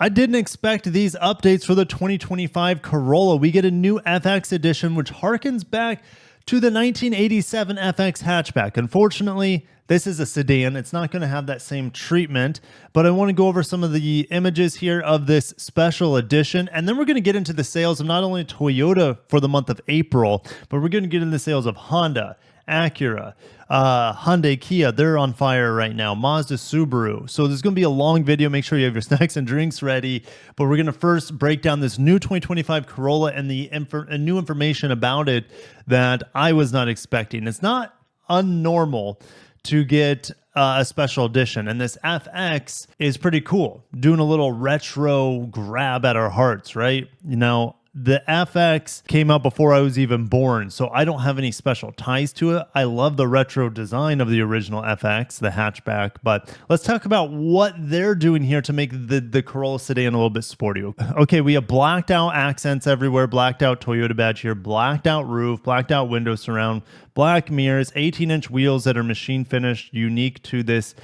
I didn't expect these updates for the 2025 Corolla. We get a new FX edition, which harkens back to the 1987 FX hatchback. Unfortunately, this is a sedan. It's not going to have that same treatment, but I want to go over some of the images here of this special edition, and then we're going to get into the sales of not only Toyota for the month of April, but we're going to get into the sales of Honda, Acura, Hyundai, Kia. They're on fire right now. Mazda, Subaru. So there's going to be a long video. Make sure you have your snacks and drinks ready. But we're going to first break down this new 2025 Corolla and the new information about it that I was not expecting. It's not unnormal to get a special edition, and this FX is pretty cool. Doing a little retro grab at our hearts, right? You know, the FX came out before I was even born, so I don't have any special ties to it. I love the retro design of the original FX, the hatchback, but let's talk about what they're doing here to make the Corolla sedan a little bit sporty. Okay, we have blacked out accents everywhere, blacked out Toyota badge here, blacked out roof, blacked out window surround, black mirrors, 18-inch wheels that are machine finished, unique to this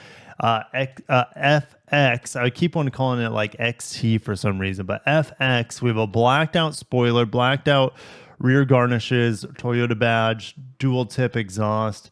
FX. I keep on calling it like XT for some reason, but FX. We have a blacked out spoiler, blacked out rear garnishes, Toyota badge, dual tip exhaust.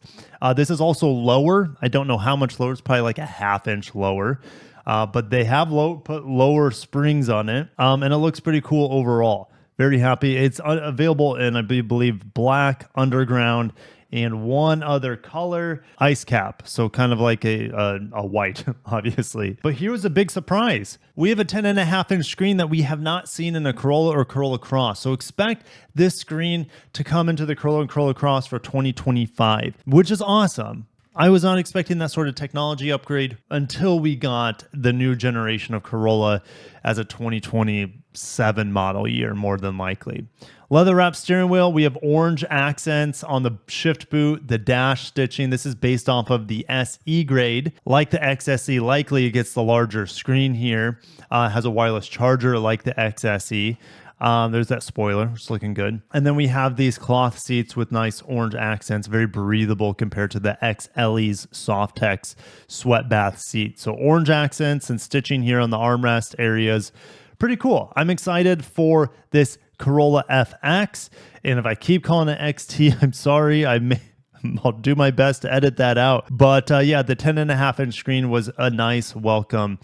This is also lower. I don't know how much lower. It's probably like a ½ inch lower. But they have put lower springs on it, and it looks pretty cool overall. Very happy. It's available in, I believe, black, underground, and one other color, ice cap. So kind of like a white, obviously. But here's a big surprise. We have a 10.5-inch screen that we have not seen in a Corolla or Corolla Cross. So expect this screen to come into the Corolla and Corolla Cross for 2025, which is awesome. I was not expecting that sort of technology upgrade until we got the new generation of Corolla as a 2027 model year, more than likely. Leather wrap steering wheel. We have orange accents on the shift boot, the dash stitching. This is based off of the SE grade. Like the XSE, likely it gets the larger screen here. Has a wireless charger like the XSE. There's that spoiler, it's looking good. And then we have these cloth seats with nice orange accents, very breathable compared to the XLE's Softex sweat bath seat. So orange accents and stitching here on the armrest areas. Pretty cool. I'm excited for this Corolla FX. And if I keep calling it XT, I'm sorry. I'll do my best to edit that out. But yeah, the 10.5-inch screen was a nice welcome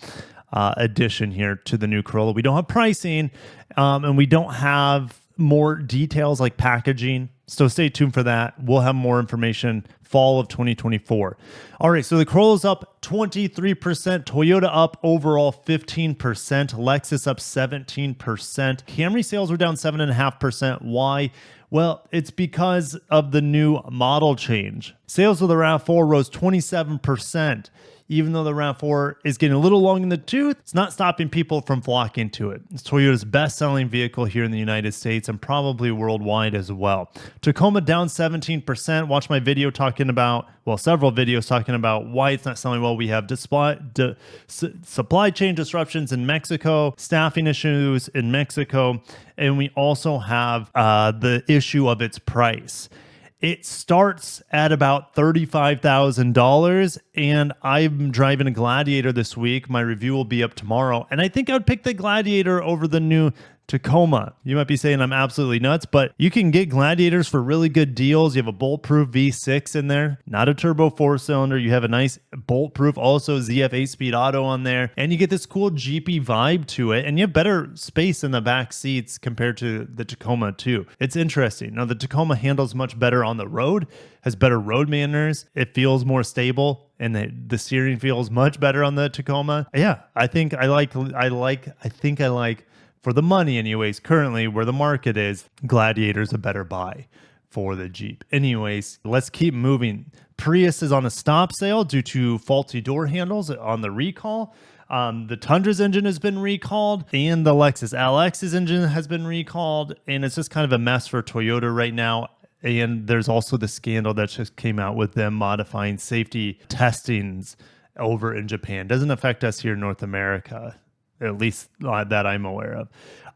addition here to the new Corolla. We don't have pricing, and we don't have more details like packaging. So stay tuned for that. We'll have more information fall of 2024. All right, so the Corolla's up 23%, Toyota up overall 15%, Lexus up 17%. Camry sales were down 7.5%. Why? Well, it's because of the new model change. Sales of the RAV4 rose 27%. Even though the RAV4 is getting a little long in the tooth, it's not stopping people from flocking to it. It's Toyota's best-selling vehicle here in the United States and probably worldwide as well. Tacoma down 17%. Watch my video talking about, well, several videos talking about why it's not selling well. We have supply chain disruptions in Mexico, staffing issues in Mexico, and we also have the issue of its price. It starts at about $35,000, and I'm driving a Gladiator this week. My review will be up tomorrow, and I think I would pick the Gladiator over the new Tacoma. You might be saying I'm absolutely nuts, but you can get Gladiators for really good deals. You have a bulletproof V6 in there, not a turbo 4-cylinder. You have a nice bulletproof, also ZF 8-speed auto on there, and you get this cool Jeepy vibe to it, and you have better space in the back seats compared to the Tacoma too. It's interesting. Now, the Tacoma handles much better on the road, has better road manners. It feels more stable, and the steering feels much better on the Tacoma. Yeah, I think I like for the money anyways, currently where the market is, Gladiator's a better buy for the Jeep. Anyways, let's keep moving. Prius is on a stop sale due to faulty door handles on the recall. The Tundra's engine has been recalled, and the Lexus LX's engine has been recalled, and it's just kind of a mess for Toyota right now. And there's also the scandal that just came out with them modifying safety testings over in Japan. Doesn't affect us here in North America, at least that I'm aware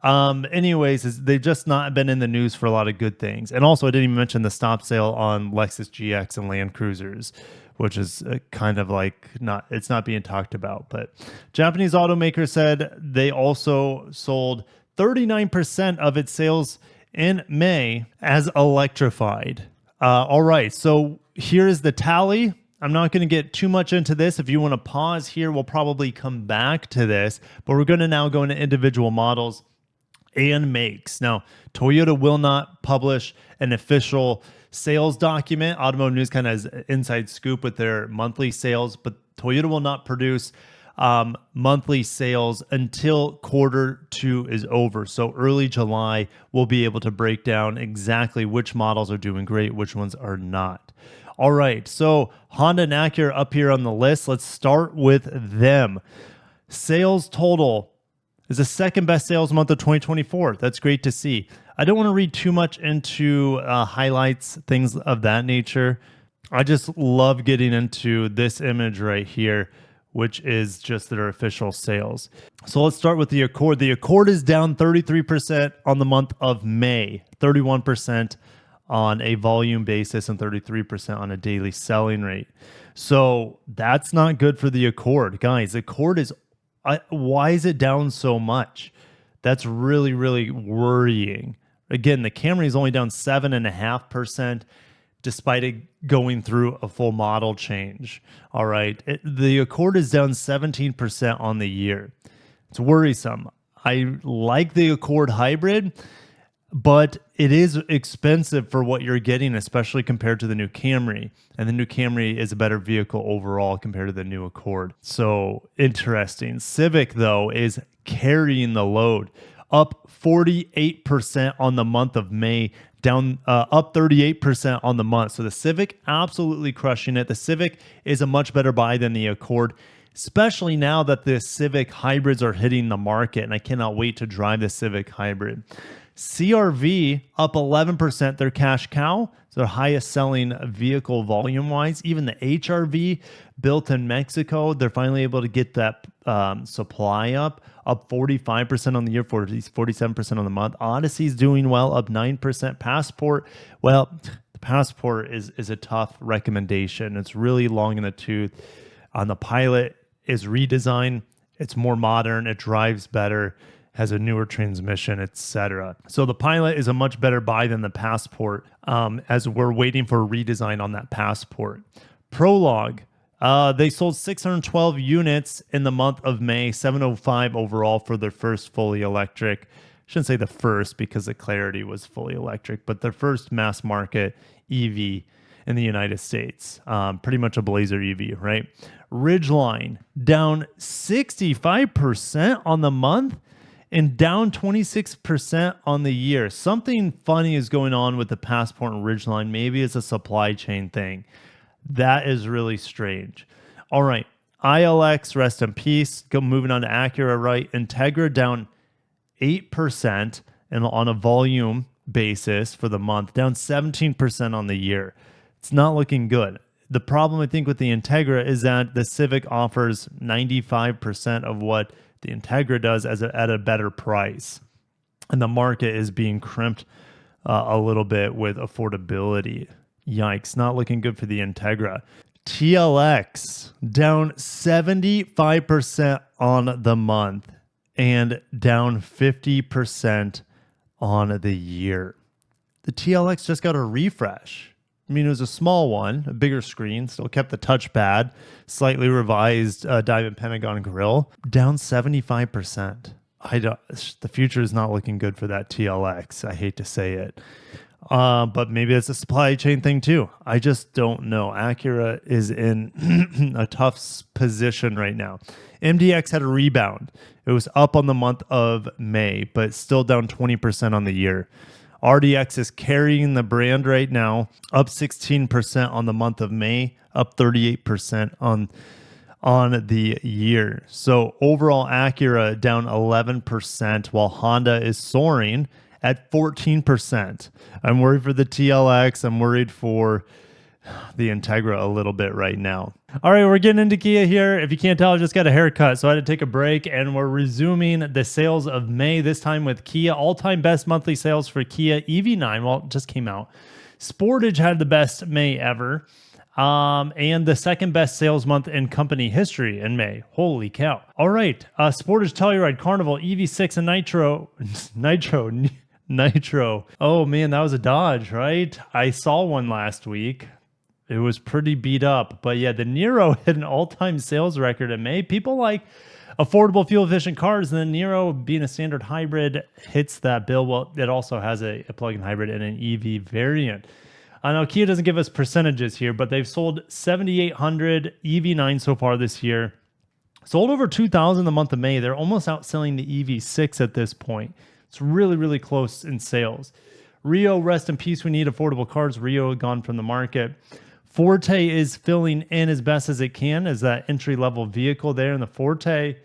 of. Anyways, they've just not been in the news for a lot of good things. And also, I didn't even mention the stop sale on Lexus GX and Land Cruisers. which is kind of like it's not being talked about. But Japanese automaker said they also sold 39% of its sales in May as electrified. All right, so here is the tally. I'm not going to get too much into this. If you want to pause here, we'll probably come back to this, but we're going to now go into individual models and makes. Now, Toyota will not publish an official sales document. Automotive News kind of has an inside scoop with their monthly sales, but Toyota will not produce monthly sales until Q2 is over. So early July, we'll be able to break down exactly which models are doing great, which ones are not. All right, so Honda and Acura up here on the list. Let's start with them. Sales total is the second best sales month of 2024. That's great to see. I don't want to read too much into highlights, things of that nature. I just love getting into this image right here, which is just their official sales. So let's start with the Accord. The Accord is down 33% on the month of May, 31% on a volume basis, and 33% on a daily selling rate. So that's not good for the Accord. Guys, the Accord is, why is it down so much? That's really, really worrying. Again, the Camry is only down 7.5%, despite it going through a full model change. All right. The Accord is down 17% on the year. It's worrisome. I like the Accord hybrid, but it is expensive for what you're getting, especially compared to the new Camry. And the new Camry is a better vehicle overall compared to the new Accord. So interesting. Civic, though, is carrying the load, up 48% on the month of May, down up 38% on the month. So the Civic absolutely crushing it. The Civic is a much better buy than the Accord, especially now that the Civic hybrids are hitting the market, and I cannot wait to drive the Civic hybrid. CRV up 11%, their cash cow. It's their highest selling vehicle volume wise. Even the HRV built in Mexico, they're finally able to get that supply up 45% on the year, 47% on the month. Odyssey's doing well, up 9%. Passport, well, the Passport is a tough recommendation. It's really long in the tooth. On the Pilot is redesigned. It's more modern. It drives better, has a newer transmission, etc. So the Pilot is a much better buy than the Passport, as we're waiting for a redesign on that Passport. Prologue, they sold 612 units in the month of May, 705 overall for their first fully electric. I shouldn't say the first because the Clarity was fully electric, but their first mass market EV in the United States. Pretty much a Blazer EV, right? Ridgeline down 65% on the month and down 26% on the year. Something funny is going on with the Passport and Ridgeline. Maybe it's a supply chain thing. That is really strange. All right. ILX, rest in peace. Moving on to Acura, right? Integra down 8% and on a volume basis for the month, down 17% on the year. It's not looking good. The problem, I think, with the Integra is that the Civic offers 95% of what the Integra does at a better price. And the market is being crimped a little bit with affordability. Yikes, not looking good for the Integra. TLX down 75% on the month and down 50% on the year. The TLX just got a refresh. I mean, it was a small one, a bigger screen, still kept the touchpad, slightly revised Diamond Pentagon grille, down 75%. The future is not looking good for that TLX. I hate to say it. But maybe it's a supply chain thing too. I just don't know. Acura is in a tough position right now. MDX had a rebound. It was up on the month of May, but still down 20% on the year. RDX is carrying the brand right now, up 16% on the month of May, up 38% on the year. So overall, Acura down 11%, while Honda is soaring at 14%. I'm worried for the TLX. I'm worried for the Integra a little bit right now. All right, we're getting into Kia here. If you can't tell, I just got a haircut, so I had to take a break, and we're resuming the sales of May, this time with Kia. All-time best monthly sales for Kia EV9. Well, it just came out. Sportage had the best May ever. And the second best sales month in company history in May. Holy cow. All right. Sportage Telluride Carnival EV6 and Nitro. Oh man, that was a Dodge, right? I saw one last week. It was pretty beat up. But yeah, the Nero hit an all-time sales record in May. People like affordable fuel-efficient cars, and the Nero, being a standard hybrid, hits that bill. Well, it also has a plug-in hybrid and an EV variant. Now, Kia doesn't give us percentages here, but they've sold 7,800 EV9 so far this year. Sold over 2,000 the month of May. They're almost outselling the EV6 at this point. It's really, really close in sales. Rio, rest in peace. We need affordable cars. Rio gone from the market. Forte is filling in as best as it can as that entry-level vehicle there. And the Forte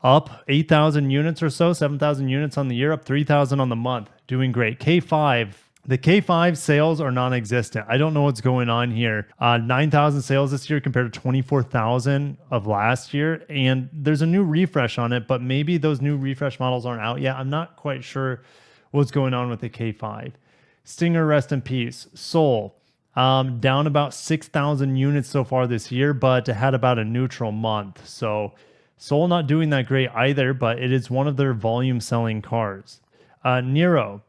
up 8,000 units or so, 7,000 units on the year, up 3,000 on the month. Doing great. K5. The K5 sales are non-existent. I don't know what's going on here. 9,000 sales this year compared to 24,000 of last year. And there's a new refresh on it, but maybe those new refresh models aren't out yet. I'm not quite sure what's going on with the K5. Stinger, rest in peace. Soul, down about 6,000 units so far this year, but it had about a neutral month. So Soul not doing that great either, but it is one of their volume selling cars. Nero.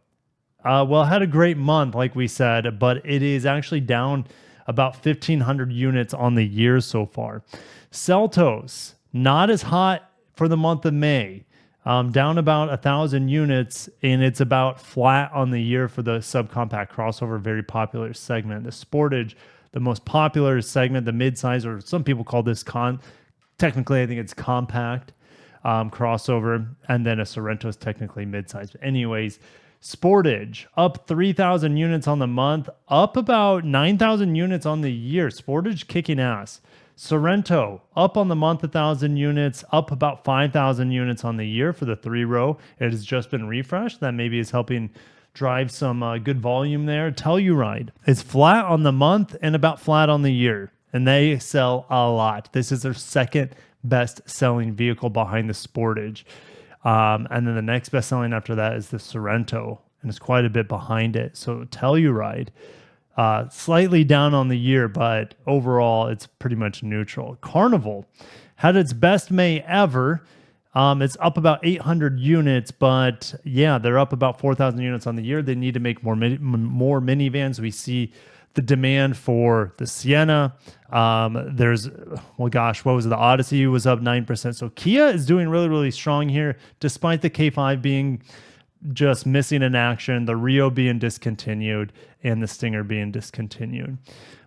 Well, it had a great month, like we said, but it is actually down about 1,500 units on the year so far. Seltos, not as hot for the month of May, down about 1,000 units, and it's about flat on the year for the subcompact crossover, very popular segment. The Sportage, the most popular segment, the midsize, or some people call this technically, I think it's compact crossover, and then a Sorrento is technically midsize. But anyways, Sportage up 3,000 units on the month, up about 9,000 units on the year. Sportage kicking ass. Sorrento up on the month 1,000 units, up about 5,000 units on the year for the 3-row. It has just been refreshed. That maybe is helping drive some good volume there. Telluride is flat on the month and about flat on the year, and they sell a lot. This is their second best selling vehicle behind the Sportage. And then the next best selling after that is the Sorrento, and it's quite a bit behind it. So Telluride, slightly down on the year, but overall it's pretty much neutral. Carnival had its best May ever. It's up about 800 units, but yeah, they're up about 4,000 units on the year. They need to make more minivans. We see the demand for the Sienna. There's, well, gosh, what was it? The Odyssey was up 9%. So Kia is doing really, really strong here, despite the K5 being just missing in action, the Rio being discontinued, and the Stinger being discontinued.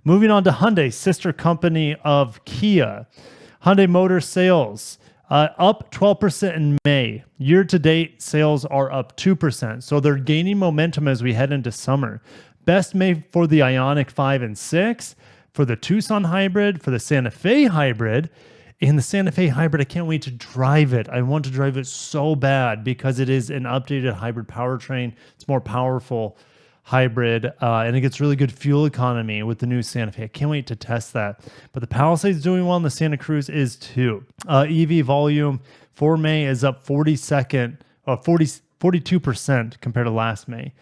Moving on to Hyundai, sister company of Kia. Hyundai Motor Sales, up 12% in May. Year-to-date, sales are up 2%. So they're gaining momentum as we head into summer. Best May for the Ioniq 5 and 6, for the Tucson Hybrid, for the Santa Fe Hybrid. And the Santa Fe Hybrid, I can't wait to drive it. I want to drive it so bad because it is an updated hybrid powertrain. It's more powerful hybrid, and it gets really good fuel economy with the new Santa Fe. I can't wait to test that. But the Palisade's doing well, and the Santa Cruz is too. EV volume for May is up 42% compared to last May.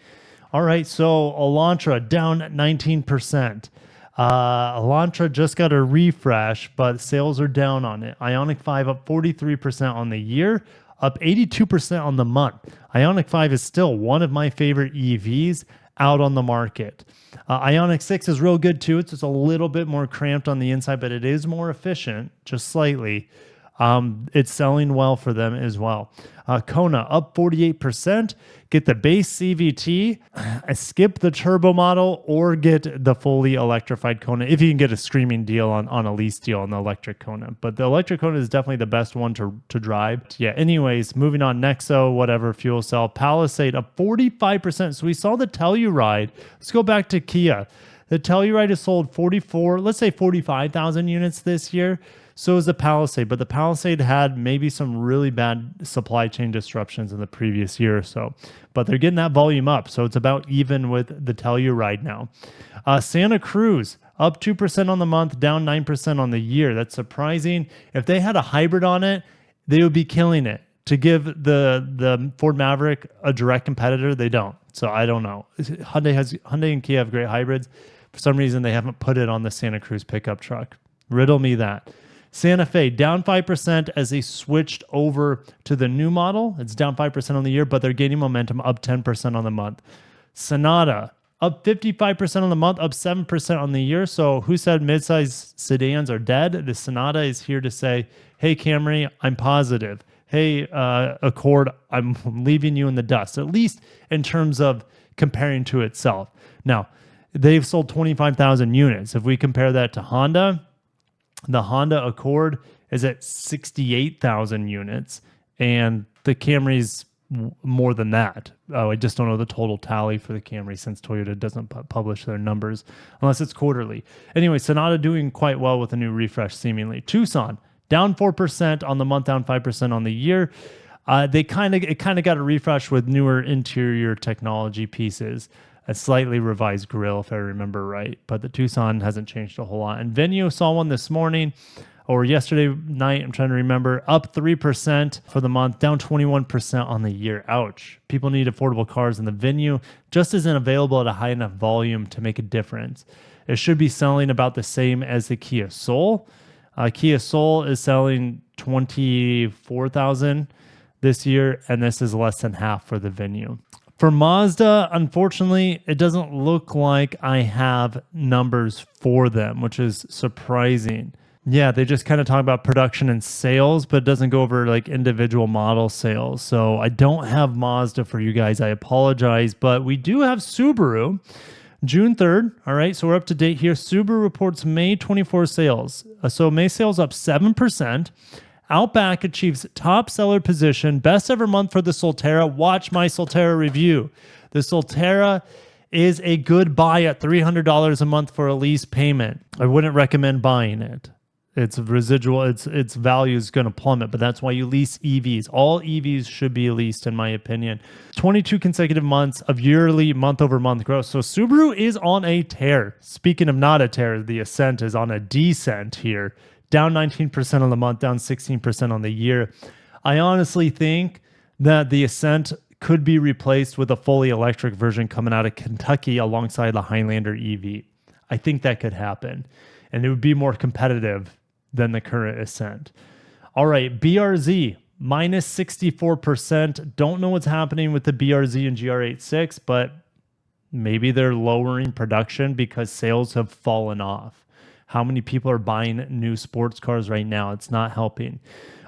All right, so Elantra down 19%. Elantra just got a refresh, but sales are down on it. Ioniq 5 up 43% on the year, up 82% on the month. Ioniq 5 is still one of my favorite EVs out on the market. Ioniq 6 is real good too. It's just a little bit more cramped on the inside, but it is more efficient, just slightly. It's selling well for them as well. Kona up 48%. Get the base CVT, skip the turbo model, or get the fully electrified Kona if you can get a screaming deal on a lease deal on the electric Kona. But the electric Kona is definitely the best one to drive. Yeah, anyways, moving on. Nexo, whatever, fuel cell. Palisade up 45%. So we saw the Telluride. Let's go back to Kia. The Telluride has sold 45,000 units this year. So is the Palisade, but the Palisade had maybe some really bad supply chain disruptions in the previous year or so. But they're getting that volume up, so it's about even with the Telluride now. Santa Cruz, up 2% on the month, down 9% on the year. That's surprising. If they had a hybrid on it, they would be killing it. To give the Ford Maverick a direct competitor, they don't. So I don't know. Hyundai and Kia have great hybrids. For some reason, they haven't put it on the Santa Cruz pickup truck. Riddle me that. Santa Fe down 5% as they switched over to the new model. It's down 5% on the year, but they're gaining momentum, up 10% on the month. Sonata up 55% on the month, up 7% on the year. So who said midsize sedans are dead? The Sonata is here to say, hey, Camry, I'm positive. Hey, Accord, I'm leaving you in the dust, at least in terms of comparing to itself. Now, they've sold 25,000 units. If we compare that to Honda, the Honda Accord is at 68,000 units, and the Camry's more than that. I just don't know the total tally for the Camry since Toyota doesn't publish their numbers unless it's quarterly. Anyway, Sonata doing quite well with a new refresh, seemingly. Tucson down 4% on the month, down 5% on the year. It kind of got a refresh with newer interior technology pieces. A slightly revised grille, if I remember right. But the Tucson hasn't changed a whole lot. And Venue saw one this morning or yesterday night, I'm trying to remember, up 3% for the month, down 21% on the year. Ouch. People need affordable cars, and the Venue just isn't available at a high enough volume to make a difference. It should be selling about the same as the Kia Soul. Kia Soul is selling 24,000 this year, and this is less than half for the Venue. For Mazda, unfortunately, it doesn't look like I have numbers for them, which is surprising. Yeah, they just kind of talk about production and sales, but it doesn't go over like individual model sales. So I don't have Mazda for you guys. I apologize, but we do have Subaru. June 3rd, all right, so we're up to date here. Subaru reports May 24 sales. So May sales up 7%. Outback achieves top seller position, best ever month for the Solterra. Watch my Solterra review. The Solterra is a good buy at $300 a month for a lease payment. I wouldn't recommend buying it. It's residual, its value is going to plummet, but that's why you lease EVs. All EVs should be leased, in my opinion. 22 consecutive months of yearly month-over-month growth. So Subaru is on a tear. Speaking of not a tear, the Ascent is on a descent here. Down 19% on the month, down 16% on the year. I honestly think that the Ascent could be replaced with a fully electric version coming out of Kentucky alongside the Highlander EV. I think that could happen, and it would be more competitive than the current Ascent. All right, BRZ, minus 64%. Don't know what's happening with the BRZ and GR86, but maybe they're lowering production because sales have fallen off. How many people are buying new sports cars right now? It's not helping.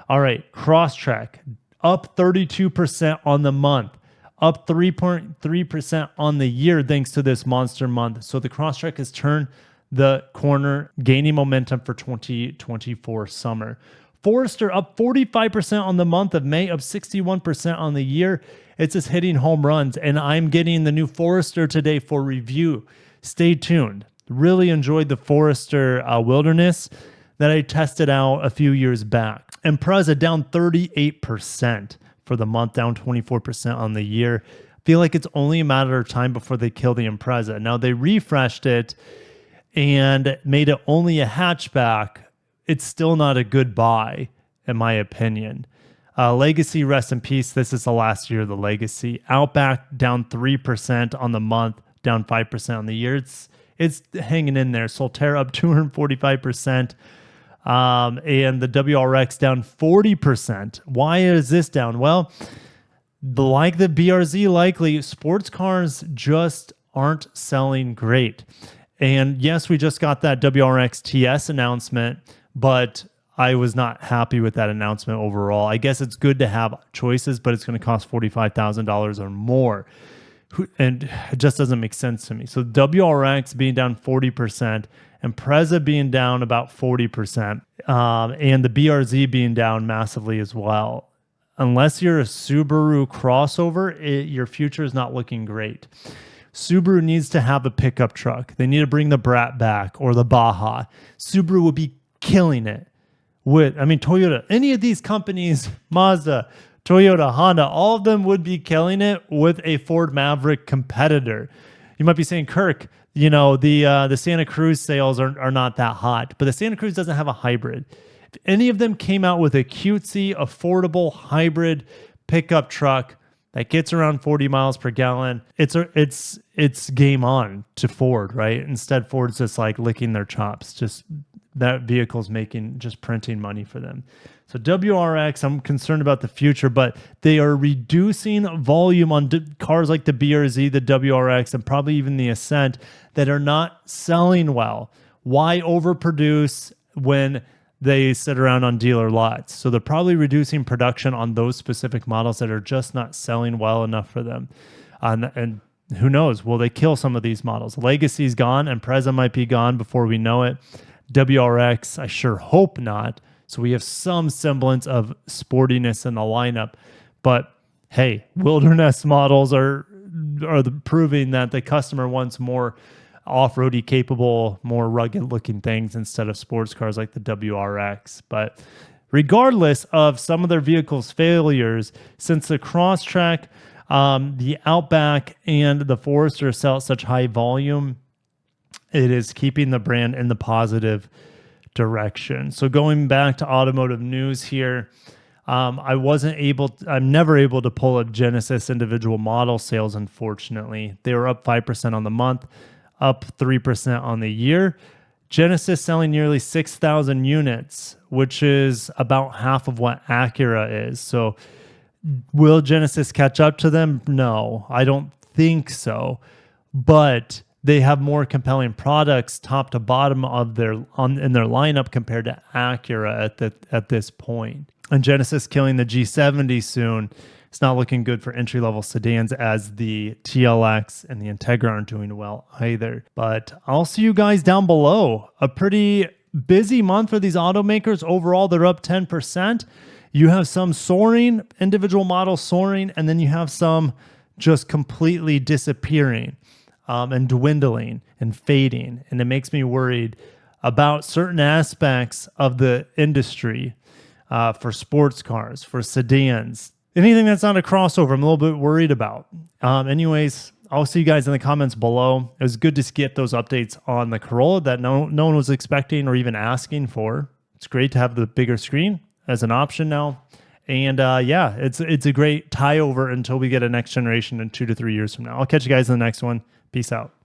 All right, Crosstrek, up 32% on the month, up 3.3% on the year thanks to this monster month. So the Crosstrek has turned the corner, gaining momentum for 2024 summer. Forester up 45% on the month of May, up 61% on the year. It's just hitting home runs, and I'm getting the new Forester today for review. Stay tuned. Really enjoyed the Forester Wilderness that I tested out a few years back. Impreza down 38% for the month, down 24% on the year. Feel like it's only a matter of time before they kill the Impreza. Now they refreshed it and made it only a hatchback. It's still not a good buy, in my opinion. Legacy, rest in peace. This is the last year of the Legacy. Outback down 3% on the month, down 5% on the year. It's hanging in there. Solterra up 245%. And the WRX down 40%. Why is this down? Well, like the BRZ, likely sports cars just aren't selling great. And yes, we just got that WRX TS announcement, but I was not happy with that announcement overall. I guess it's good to have choices, but it's going to cost $45,000 or more. And it just doesn't make sense to me. So WRX being down 40%, Impreza being down about 40%, and the BRZ being down massively as well. Unless you're a Subaru crossover, your future is not looking great. Subaru needs to have a pickup truck. They need to bring the Brat back or the Baja. Subaru would be killing it with, Toyota, any of these companies, Mazda, Toyota, Honda, all of them would be killing it with a Ford Maverick competitor. You might be saying, Kirk, the Santa Cruz sales are not that hot, but the Santa Cruz doesn't have a hybrid. If any of them came out with a cutesy, affordable hybrid pickup truck, that gets around 40 miles per gallon, it's game on to Ford, right? Instead, Ford's just like licking their chops. Just that vehicle's just printing money for them. So WRX, I'm concerned about the future, but they are reducing volume on cars like the BRZ, the WRX, and probably even the Ascent that are not selling well. Why overproduce when they sit around on dealer lots? So they're probably reducing production on those specific models that are just not selling well enough for them. And who knows, will they kill some of these models? Legacy's gone and Preza might be gone before we know it. WRX, I sure hope not. So we have some semblance of sportiness in the lineup. But hey, wilderness models are proving that the customer wants more off-roady capable, more rugged looking things instead of sports cars like the WRX. But regardless of some of their vehicles' failures, since the Crosstrek, the Outback, and the Forester sell at such high volume, it is keeping the brand in the positive direction. So going back to automotive news here, I'm never able to pull a Genesis individual model sales, unfortunately. They were up 5% on the month, up 3% on the year. Genesis selling nearly 6,000 units, which is about half of what Acura is. So will Genesis catch up to them? No, I don't think so. But they have more compelling products top to bottom in their lineup compared to Acura at this point. And Genesis killing the G70 soon. It's not looking good for entry-level sedans, as the TLX and the Integra aren't doing well either. But I'll see you guys down below. A pretty busy month for these automakers. Overall, they're up 10%. You have some soaring, individual models soaring, and then you have some just completely disappearing and dwindling and fading. And it makes me worried about certain aspects of the industry for sports cars, for sedans, anything that's not a crossover. I'm a little bit worried about. Anyways, I'll see you guys in the comments below. It was good to get those updates on the Corolla that no one was expecting or even asking for. It's great to have the bigger screen as an option now. And yeah, it's a great tie over until we get a next generation in 2 to 3 years from now. I'll catch you guys in the next one. Peace out.